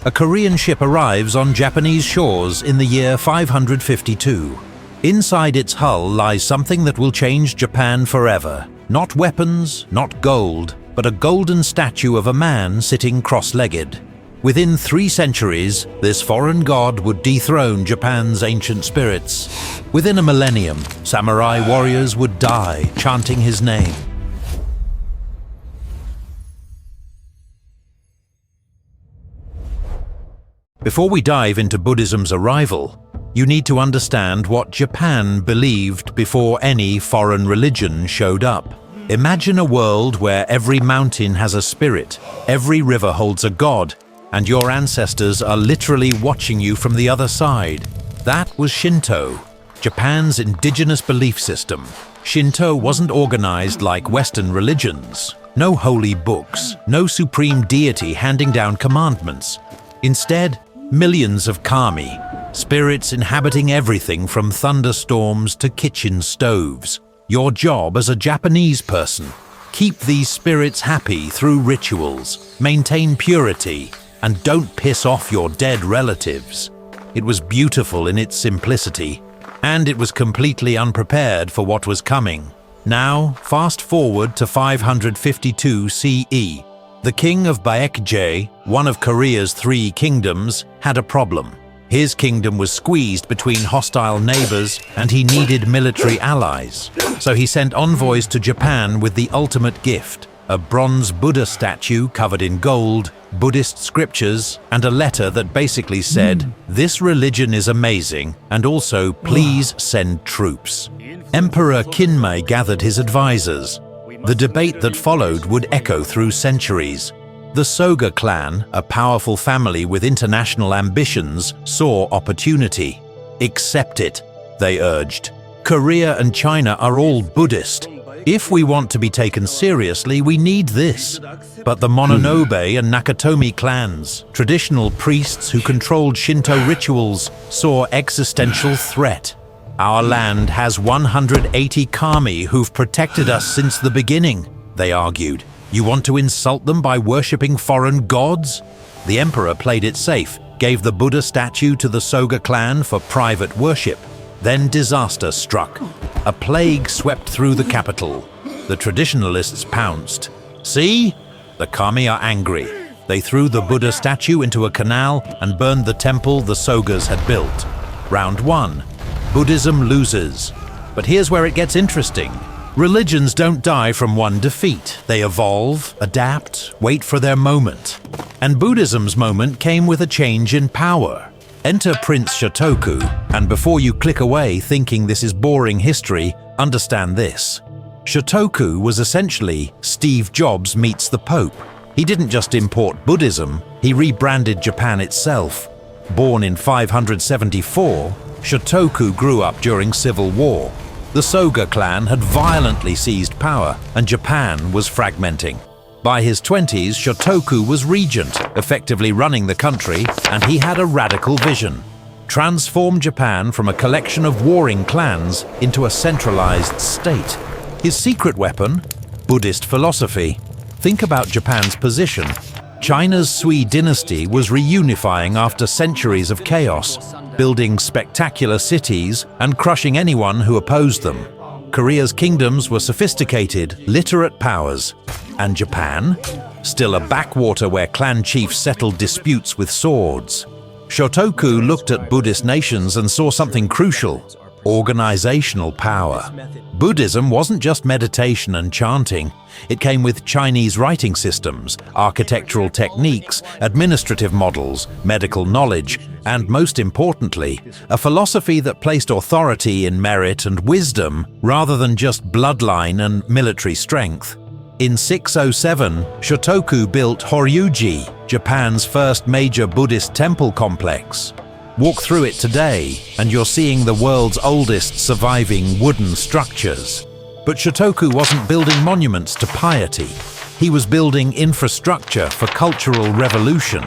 A Korean ship arrives on Japanese shores in the year 552. Inside its hull lies something that will change Japan forever. Not weapons, not gold, but a golden statue of a man sitting cross-legged. Within 3 centuries, this foreign god would dethrone Japan's ancient spirits. Within a millennium, samurai warriors would die chanting his name. Before we dive into Buddhism's arrival, you need to understand what Japan believed before any foreign religion showed up. Imagine a world where every mountain has a spirit, every river holds a god, and your ancestors are literally watching you from the other side. That was Shinto, Japan's indigenous belief system. Shinto wasn't organized like Western religions. No holy books, no supreme deity handing down commandments. Instead, millions of kami, spirits inhabiting everything from thunderstorms to kitchen stoves. Your job as a Japanese person: keep these spirits happy through rituals, maintain purity, and don't piss off your dead relatives. It was beautiful in its simplicity, and it was completely unprepared for what was coming. Now, fast forward to 552 CE. The king of Baekje, one of Korea's 3 kingdoms, had a problem. His kingdom was squeezed between hostile neighbors and he needed military allies. So he sent envoys to Japan with the ultimate gift: a bronze Buddha statue covered in gold, Buddhist scriptures, and a letter that basically said, "This religion is amazing, and also please send troops." Emperor Kinmei gathered his advisors. The debate that followed would echo through centuries. The Soga clan, a powerful family with international ambitions, saw opportunity. "Accept it," they urged. "Korea and China are all Buddhist. If we want to be taken seriously, we need this." But the Mononobe and Nakatomi clans, traditional priests who controlled Shinto rituals, saw existential threat. "Our land has 180 kami who've protected us since the beginning," they argued. "You want to insult them by worshipping foreign gods?" The emperor played it safe, gave the Buddha statue to the Soga clan for private worship. Then disaster struck. A plague swept through the capital. The traditionalists pounced. "See? The kami are angry." They threw the Buddha statue into a canal and burned the temple the Sogas had built. Round 1. Buddhism loses. But here's where it gets interesting. Religions don't die from one defeat. They evolve, adapt, wait for their moment. And Buddhism's moment came with a change in power. Enter Prince Shotoku, and before you click away thinking this is boring history, understand this. Shotoku was essentially Steve Jobs meets the Pope. He didn't just import Buddhism, he rebranded Japan itself. Born in 574, Shotoku grew up during civil war. The Soga clan had violently seized power, and Japan was fragmenting. By his 20s, Shotoku was regent, effectively running the country, and he had a radical vision: transform Japan from a collection of warring clans into a centralized state. His secret weapon? Buddhist philosophy. Think about Japan's position. China's Sui dynasty was reunifying after centuries of chaos, building spectacular cities and crushing anyone who opposed them. Korea's kingdoms were sophisticated, literate powers. And Japan? Still a backwater where clan chiefs settled disputes with swords. Shotoku looked at Buddhist nations and saw something crucial: organizational power. Buddhism wasn't just meditation and chanting. It came with Chinese writing systems, architectural techniques, administrative models, medical knowledge, and most importantly, a philosophy that placed authority in merit and wisdom rather than just bloodline and military strength. In 607, Shotoku built Horyuji, Japan's first major Buddhist temple complex. Walk through it today, and you're seeing the world's oldest surviving wooden structures. But Shotoku wasn't building monuments to piety. He was building infrastructure for cultural revolution.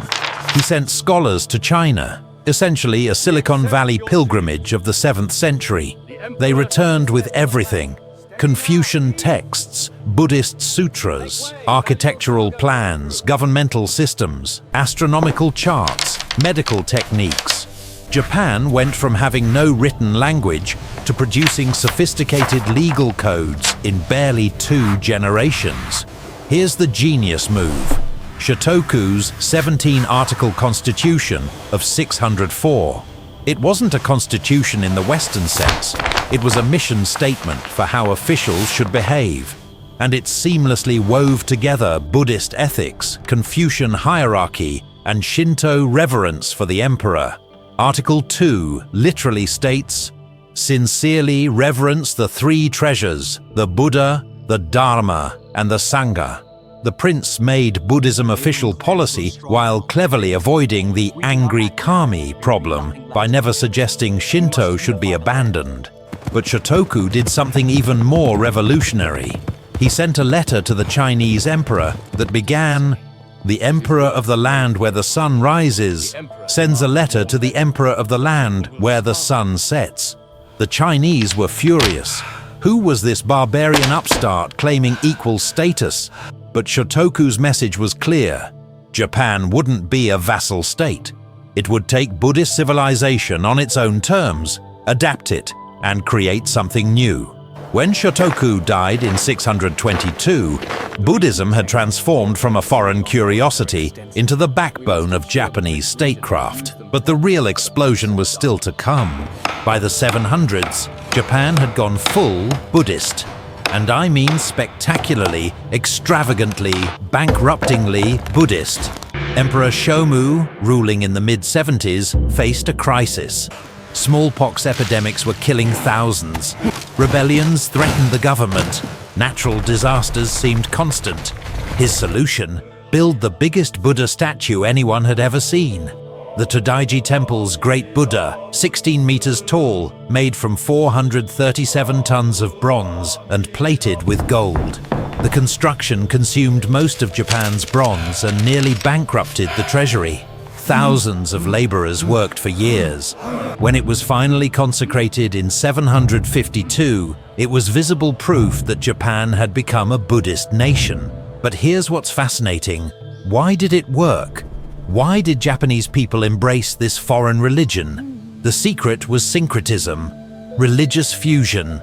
He sent scholars to China, essentially a Silicon Valley pilgrimage of the 7th century. They returned with everything: Confucian texts, Buddhist sutras, architectural plans, governmental systems, astronomical charts, medical techniques. Japan went from having no written language to producing sophisticated legal codes in barely 2 generations. Here's the genius move. Shotoku's 17-article constitution of 604. It wasn't a constitution in the Western sense. It was a mission statement for how officials should behave. And it seamlessly wove together Buddhist ethics, Confucian hierarchy, and Shinto reverence for the emperor. Article 2 literally states, "Sincerely reverence the 3 treasures, the Buddha, the Dharma, and the Sangha." The prince made Buddhism official policy while cleverly avoiding the angry kami problem by never suggesting Shinto should be abandoned. But Shotoku did something even more revolutionary. He sent a letter to the Chinese emperor that began, "The emperor of the land where the sun rises sends a letter to the emperor of the land where the sun sets." The Chinese were furious. Who was this barbarian upstart claiming equal status? But Shotoku's message was clear. Japan wouldn't be a vassal state. It would take Buddhist civilization on its own terms, adapt it, and create something new. When Shotoku died in 622, Buddhism had transformed from a foreign curiosity into the backbone of Japanese statecraft. But the real explosion was still to come. By the 700s, Japan had gone full Buddhist. And I mean spectacularly, extravagantly, bankruptingly Buddhist. Emperor Shomu, ruling in the mid-70s, faced a crisis. Smallpox epidemics were killing thousands. Rebellions threatened the government. Natural disasters seemed constant. His solution? Build the biggest Buddha statue anyone had ever seen. The Todaiji Temple's Great Buddha, 16 meters tall, made from 437 tons of bronze and plated with gold. The construction consumed most of Japan's bronze and nearly bankrupted the treasury. Thousands of laborers worked for years. When it was finally consecrated in 752, it was visible proof that Japan had become a Buddhist nation. But here's what's fascinating. Why did it work? Why did Japanese people embrace this foreign religion? The secret was syncretism, religious fusion.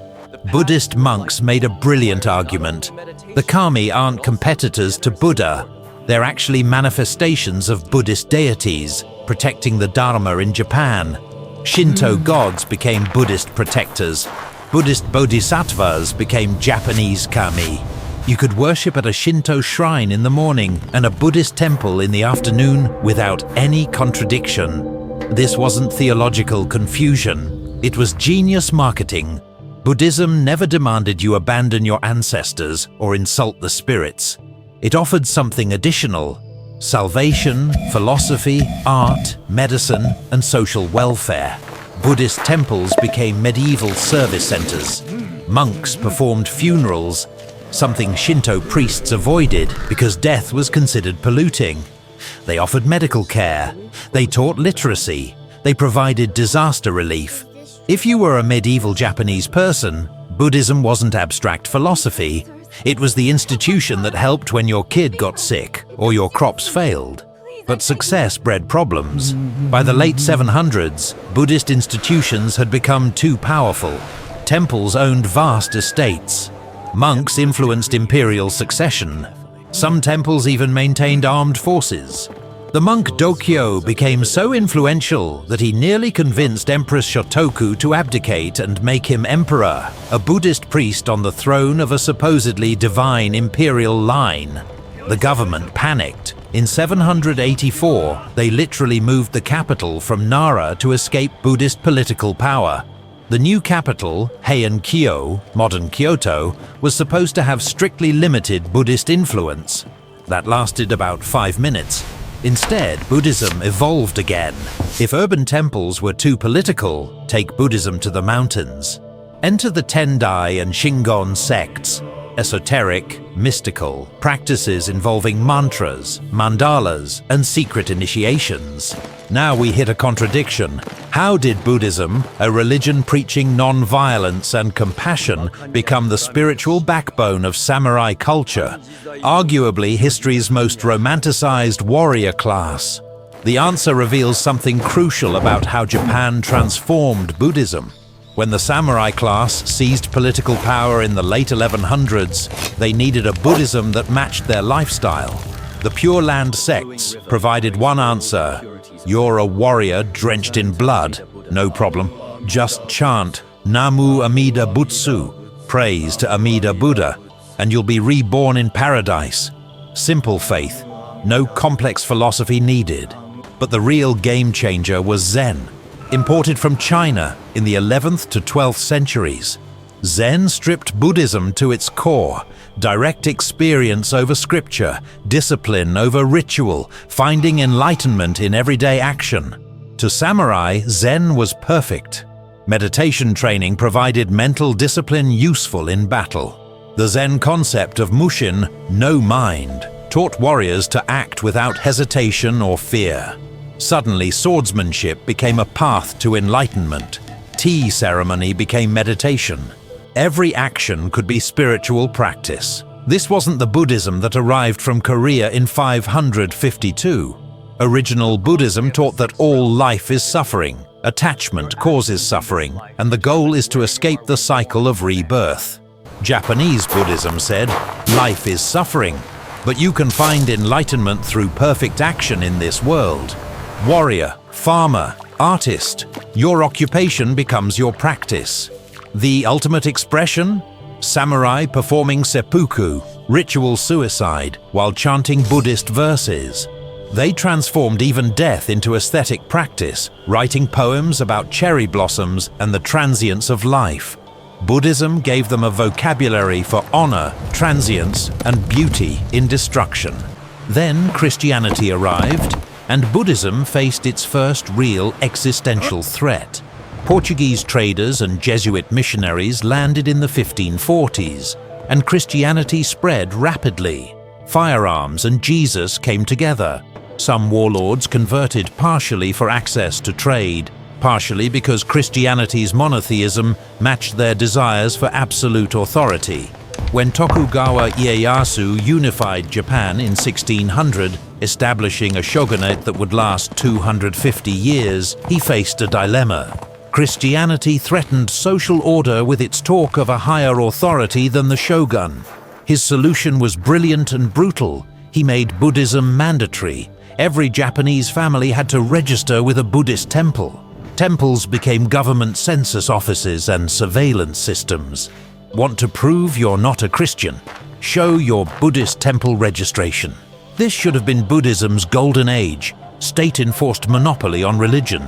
Buddhist monks made a brilliant argument. The kami aren't competitors to Buddha. They're actually manifestations of Buddhist deities, protecting the Dharma in Japan. Shinto gods became Buddhist protectors. Buddhist bodhisattvas became Japanese kami. You could worship at a Shinto shrine in the morning and a Buddhist temple in the afternoon without any contradiction. This wasn't theological confusion. It was genius marketing. Buddhism never demanded you abandon your ancestors or insult the spirits. It offered something additional: salvation, philosophy, art, medicine, and social welfare. Buddhist temples became medieval service centers. Monks performed funerals, something Shinto priests avoided because death was considered polluting. They offered medical care. They taught literacy. They provided disaster relief. If you were a medieval Japanese person, Buddhism wasn't abstract philosophy. It was the institution that helped when your kid got sick or your crops failed. But success bred problems. By the late 700s, Buddhist institutions had become too powerful. Temples owned vast estates. Monks influenced imperial succession. Some temples even maintained armed forces. The monk Dokyo became so influential that he nearly convinced Empress Shotoku to abdicate and make him emperor, a Buddhist priest on the throne of a supposedly divine imperial line. The government panicked. In 784, they literally moved the capital from Nara to escape Buddhist political power. The new capital, Heian-kyo, modern Kyoto, was supposed to have strictly limited Buddhist influence. That lasted about 5 minutes. Instead, Buddhism evolved again. If urban temples were too political, take Buddhism to the mountains. Enter the Tendai and Shingon sects, esoteric, mystical, practices involving mantras, mandalas, and secret initiations. Now we hit a contradiction. How did Buddhism, a religion preaching non-violence and compassion, become the spiritual backbone of samurai culture, arguably history's most romanticized warrior class? The answer reveals something crucial about how Japan transformed Buddhism. When the samurai class seized political power in the late 1100s, they needed a Buddhism that matched their lifestyle. The Pure Land sects provided one answer: you're a warrior drenched in blood, no problem. Just chant Namu Amida Butsu, praise to Amida Buddha, and you'll be reborn in paradise. Simple faith, no complex philosophy needed. But the real game changer was Zen, imported from China in the 11th to 12th centuries. Zen stripped Buddhism to its core: direct experience over scripture, discipline over ritual, finding enlightenment in everyday action. To samurai, Zen was perfect. Meditation training provided mental discipline useful in battle. The Zen concept of Mushin, no mind, taught warriors to act without hesitation or fear. Suddenly, swordsmanship became a path to enlightenment. Tea ceremony became meditation. Every action could be spiritual practice. This wasn't the Buddhism that arrived from Korea in 552. Original Buddhism taught that all life is suffering, attachment causes suffering, and the goal is to escape the cycle of rebirth. Japanese Buddhism said, life is suffering, but you can find enlightenment through perfect action in this world. Warrior, farmer, artist, your occupation becomes your practice. The ultimate expression? Samurai performing seppuku, ritual suicide, while chanting Buddhist verses. They transformed even death into aesthetic practice, writing poems about cherry blossoms and the transience of life. Buddhism gave them a vocabulary for honor, transience, and beauty in destruction. Then Christianity arrived, and Buddhism faced its first real existential threat. Portuguese traders and Jesuit missionaries landed in the 1540s, and Christianity spread rapidly. Firearms and Jesus came together. Some warlords converted partially for access to trade, partially because Christianity's monotheism matched their desires for absolute authority. When Tokugawa Ieyasu unified Japan in 1600, establishing a shogunate that would last 250 years, he faced a dilemma. Christianity threatened social order with its talk of a higher authority than the shogun. His solution was brilliant and brutal. He made Buddhism mandatory. Every Japanese family had to register with a Buddhist temple. Temples became government census offices and surveillance systems. Want to prove you're not a Christian? Show your Buddhist temple registration. This should have been Buddhism's golden age, state-enforced monopoly on religion.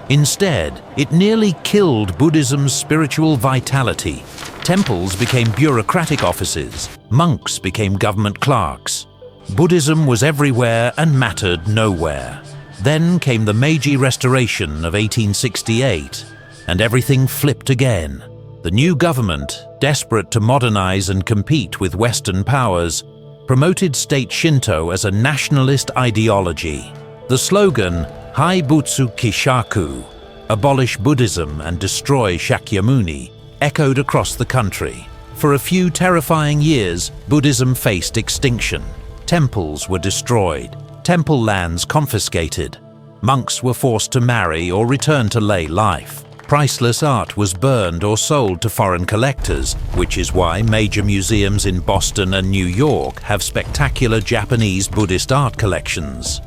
Instead, it nearly killed Buddhism's spiritual vitality. Temples became bureaucratic offices. Monks became government clerks. Buddhism was everywhere and mattered nowhere. Then came the Meiji Restoration of 1868, and everything flipped again. The new government, desperate to modernize and compete with Western powers, promoted state Shinto as a nationalist ideology. The slogan, Haibutsu Kishaku, abolish Buddhism and destroy Shakyamuni, echoed across the country. For a few terrifying years, Buddhism faced extinction. Temples were destroyed, temple lands confiscated. Monks were forced to marry or return to lay life. Priceless art was burned or sold to foreign collectors, which is why major museums in Boston and New York have spectacular Japanese Buddhist art collections.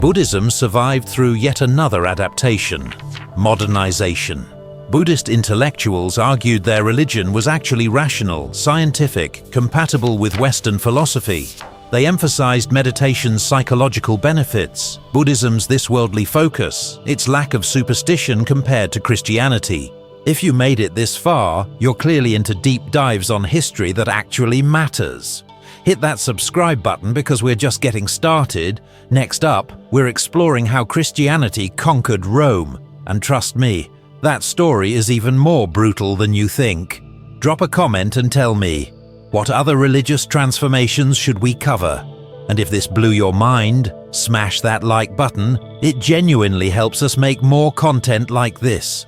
Buddhism survived through yet another adaptation, modernization. Buddhist intellectuals argued their religion was actually rational, scientific, compatible with Western philosophy. They emphasized meditation's psychological benefits, Buddhism's this-worldly focus, its lack of superstition compared to Christianity. If you made it this far, you're clearly into deep dives on history that actually matters. Hit that subscribe button because we're just getting started. Next up, we're exploring how Christianity conquered Rome. And trust me, that story is even more brutal than you think. Drop a comment and tell me, what other religious transformations should we cover? And if this blew your mind, smash that like button. It genuinely helps us make more content like this.